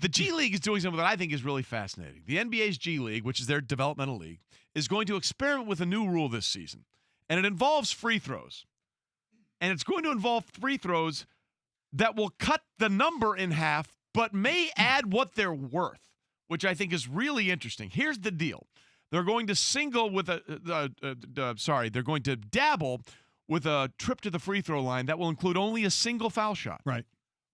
The G League is doing something that I think is really fascinating. The NBA's G League, which is their developmental league, is going to experiment with a new rule this season. And it involves free throws. And it's going to involve free throws that will cut the number in half, but may add what they're worth, which I think is really interesting. Here's the deal. They're going to they're going to dabble with a trip to the free throw line that will include only a single foul shot. Right.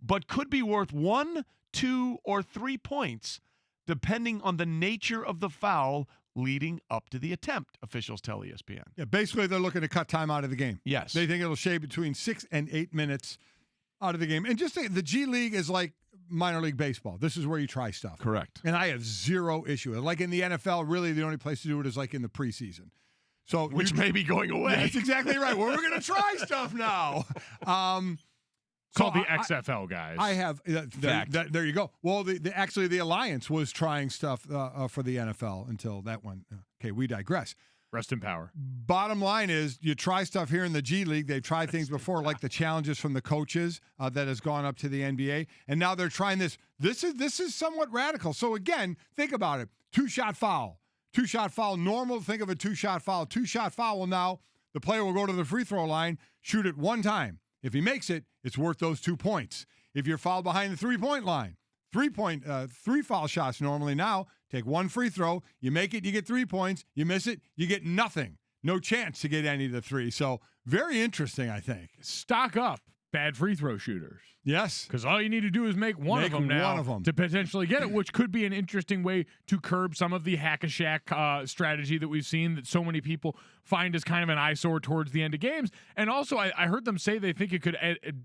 But could be worth 1, 2, or 3 points, depending on the nature of the foul leading up to the attempt, officials tell ESPN. Yeah, basically they're looking to cut time out of the game. Yes. They think it'll shave between 6 and 8 minutes out of the game. And just think, the G League is like minor league baseball. This is where you try stuff. Correct. And I have zero issue. Like in the NFL, really the only place to do it is like in the preseason. So which may be going away. That's exactly right. Well, we're going to try stuff now. Called the XFL, guys. I have there you go. Well, actually the Alliance was trying stuff for the NFL until that one. Okay, we digress. Rest in power. Bottom line is, you try stuff here in the G League. They've tried things before, like the challenges from the coaches that has gone up to the NBA, and now they're trying this. This is somewhat radical. So again, think about it: 2-shot foul, 2-shot foul. Normal. Think of a 2-shot foul. 2-shot foul. Well, now the player will go to the free throw line, shoot it one time. If he makes it, it's worth those 2 points. If you're fouled behind the 3-point line, 3 foul shots normally. Now take 1 free throw. You make it, you get 3 points. You miss it, you get nothing. No chance to get any of the 3. So very interesting, I think. Stock up, bad free throw shooters. Yes. Because all you need to do is make one of them now to potentially get it, which could be an interesting way to curb some of the hack-a-shack strategy that we've seen that so many people find as kind of an eyesore towards the end of games. And also, I heard them say they think it could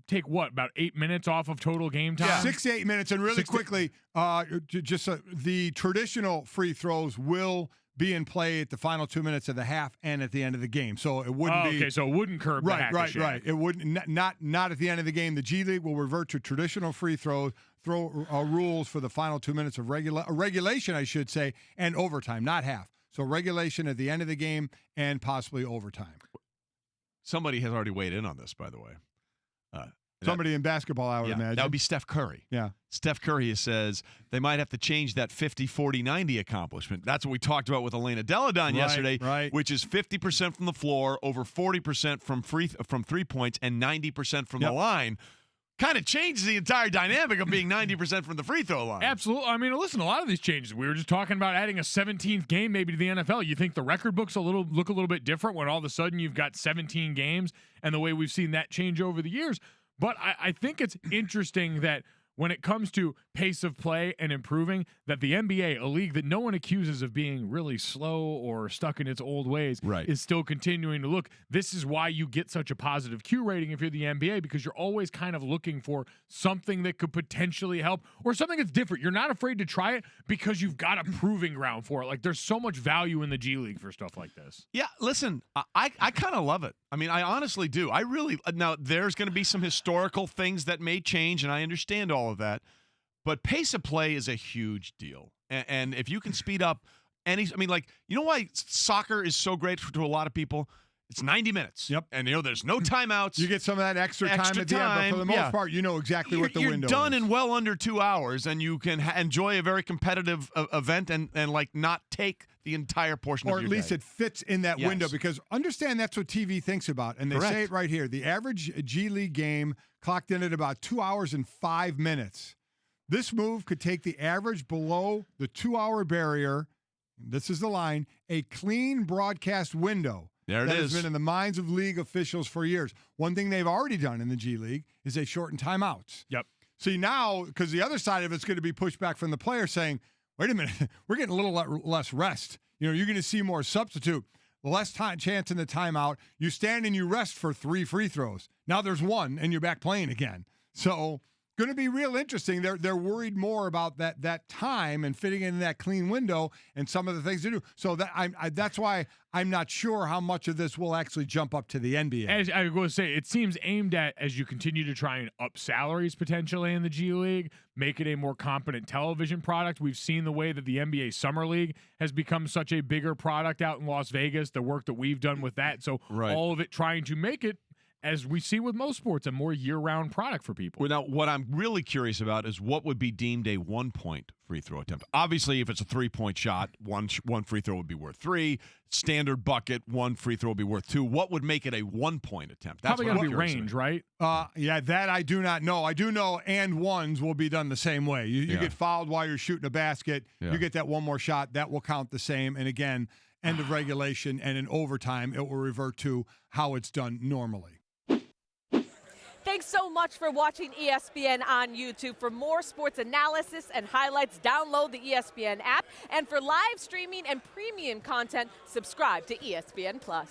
take, about 8 minutes off of total game time? Yeah. 6 to 8 minutes. And really quickly, the traditional free throws will be in play at the final 2 minutes of the half and at the end of the game. So it wouldn't be... Okay, so it wouldn't curb the hack-a-shack. Right. It wouldn't, not at the end of the game. The G League will revert to traditional free throw rules for the final 2 minutes of regulation, I should say, and overtime, not half. So regulation at the end of the game and possibly overtime. Somebody has already weighed in on this, by the way. Somebody in basketball, I would imagine. That would be Steph Curry. Yeah. Steph Curry says they might have to change that 50-40-90 accomplishment. That's what we talked about with Elena Deladon yesterday, which is 50% from the floor, over 40% from 3 points, and 90% from the line. Kind of changes the entire dynamic of being 90% from the free throw line. Absolutely. I mean, listen, a lot of these changes, we were just talking about adding a 17th game maybe to the NFL. You think the record books look a little bit different when all of a sudden you've got 17 games and the way we've seen that change over the years. But I think it's interesting that when it comes to pace of play and improving, that the NBA, a league that no one accuses of being really slow or stuck in its old ways, is still continuing to look. This is why you get such a positive Q rating if you're the NBA, because you're always kind of looking for something that could potentially help or something that's different. You're not afraid to try it because you've got a proving ground for it. Like, there's so much value in the G League for stuff like this. Yeah, listen, I kind of love it. I mean, I honestly do. Now, there's going to be some historical things that may change, and I understand all of that. But pace of play is a huge deal. And if you can speed up you know why soccer is so great to a lot of people? It's 90 minutes. Yep. And, there's no timeouts. You get some of that extra time at the end, but for the most part, you know exactly what the window is. You're done in well under 2 hours, and you can enjoy a very competitive event and not take the entire portion of your day. Or at least it fits in that window, because understand that's what TV thinks about. And they say it right here. The average G League game clocked in at about 2 hours and 5 minutes. This move could take the average below the 2-hour barrier. This is the line: a clean broadcast window. There it is. That has been in the minds of league officials for years. One thing they've already done in the G League is they shorten timeouts. Yep. See, now, because the other side of it's going to be pushed back from the player saying, wait a minute, we're getting a little less rest. You're going to see more substitute, less chance in the timeout. You stand and you rest for 3 free throws. Now there's 1, and you're back playing again. So going to be real interesting. They're worried more about that time and fitting in that clean window and some of the things to do. So that's why I'm not sure how much of this will actually jump up to the NBA. As I was going to say, it seems aimed at, as you continue to try and up salaries potentially in the G League, make it a more competent television product. We've seen the way that the NBA Summer League has become such a bigger product out in Las Vegas, the work that we've done with that. So all of it trying to make it as we see with most sports, a more year-round product for people. Well, now, what I'm really curious about is what would be deemed a 1-point free throw attempt. Obviously, if it's a 3-point shot, one free throw would be worth 3. Standard bucket, 1 free throw would be worth 2. What would make it a 1-point attempt? That's Probably going to be range, right? Yeah, that I do not know. I do know and ones will be done the same way. You get fouled while you're shooting a basket. Yeah. You get that one more shot. That will count the same. And again, end of regulation and in overtime, it will revert to how it's done normally. Thanks so much for watching ESPN on YouTube. For more sports analysis and highlights, download the ESPN app. And for live streaming and premium content, subscribe to ESPN Plus.